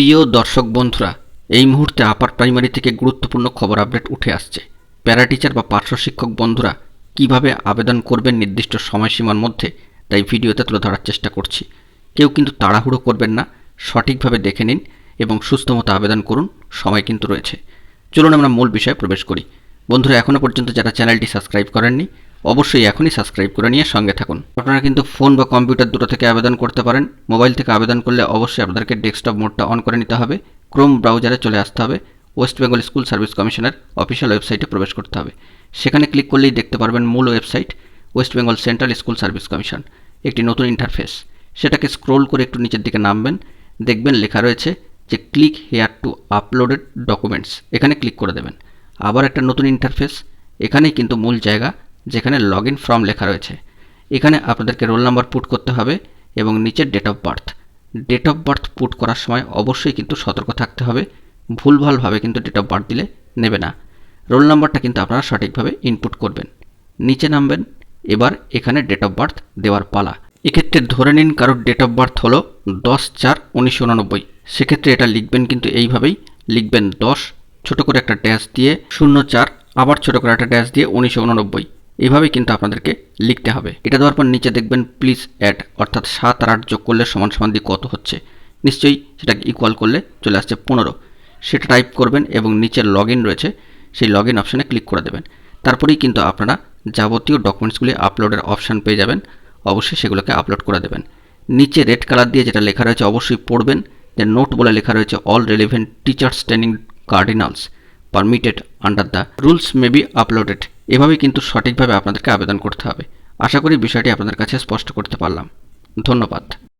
প্রিয় দর্শক বন্ধুরা, এই মুহূর্তে আপার প্রাইমারি থেকে গুরুত্বপূর্ণ খবর আপডেট উঠে আসছে। প্যারা টিচার বা পার্শ্ব শিক্ষক বন্ধুরা কিভাবে আবেদন করবেন নির্দিষ্ট সময়সীমার মধ্যে, তাই ভিডিওতে তুলে ধরার চেষ্টা করছি। কেউ কিন্তু তাড়াহুড়ো করবেন না, সঠিকভাবে দেখে নিন এবং সুস্থ মতো আবেদন করুন, সময় কিন্তু রয়েছে। চলুন আমরা মূল বিষয়ে প্রবেশ করি। বন্ধুরা, এখনও পর্যন্ত যারা চ্যানেলটি সাবস্ক্রাইব করেননি, অবশ্যই এখনই সাবস্ক্রাইব করে নিয়ে সঙ্গে থাকুন। আপনারা কিন্তু ফোন বা কম্পিউটার দুটো থেকে আবেদন করতে পারেন। মোবাইল থেকে আবেদন করলে অবশ্যই আপনাদেরকে ডেস্কটপ মোডটা অন করে নিতে হবে। ক্রোম ব্রাউজারে চলে আসতে হবে, ওয়েস্ট বেঙ্গল স্কুল সার্ভিস কমিশনের অফিসিয়াল ওয়েবসাইটে প্রবেশ করতে হবে। সেখানে ক্লিক করলেই দেখতে পারবেন মূল website, West Bengal central school service commission. একটি নতুন ইন্টারফেস, সেটাকে স্ক্রোল করে একটু নিচের দিকে নামবেন, দেখবেন লেখা রয়েছে যে click here two uploaded documents. এখানে ক্লিক করে দেবেন। আবার একটা নতুন ইন্টারফেস, এখানেই কিন্তু মূল জায়গা যেখানে লগ ইন ফর্ম লেখা রয়েছে। এখানে আপনাদেরকে রোল নাম্বার পুট করতে হবে এবং নিচের date of birth. Date of birth put করার সময় অবশ্যই কিন্তু সতর্ক থাকতে হবে, ভুলভালভাবে কিন্তু ডেট অফ বার্থ দিলে নেবে না। রোল নাম্বারটা কিন্তু আপনারা সঠিকভাবে ইনপুট করবেন। নিচে নামবেন, এবার এখানে ডেট অফ বার্থ দেওয়ার পালা। এক্ষেত্রে ধরে নিন কারোর ডেট অফ বার্থ হলো 10/4/1989। সেক্ষেত্রে এটা লিখবেন কিন্তু এইভাবেই লিখবেন 10, ছোট করে একটা ড্যাশ দিয়ে 04, আবার ছোট করে একটা ড্যাশ দিয়ে 1989। এইভাবেই কিন্তু আপনাদেরকে লিখতে হবে। এটা দেওয়ার পর নিচে দেখবেন প্লিজ অ্যাড, অর্থাৎ 7 আর 8 যোগ করলে সমান সমান দিয়ে কত হচ্ছে। নিশ্চয়ই সেটাকে ইকুয়াল করলে চলে আসছে 15। সেটা টাইপ করবেন এবং নিচে লগ ইন রয়েছে, সেই লগ ইন অপশানে ক্লিক করে দেবেন। তারপরেই কিন্তু আপনারা যাবতীয় ডকুমেন্টসগুলি আপলোডের অপশান পেয়ে যাবেন। অবশ্যই সেগুলোকে আপলোড করে দেবেন। নিচে রেড কালার দিয়ে যেটা লেখা রয়েছে অবশ্যই পড়বেন, যে নোট বলে লেখা রয়েছে all relevant teachers training cardinals permitted under the rules may be uploaded. এভাবেই কিন্তু সঠিকভাবে আপনাদেরকে আবেদন করতে হবে। আশা করি বিষয়টি আপনাদের কাছে স্পষ্ট করতে পারলাম। ধন্যবাদ।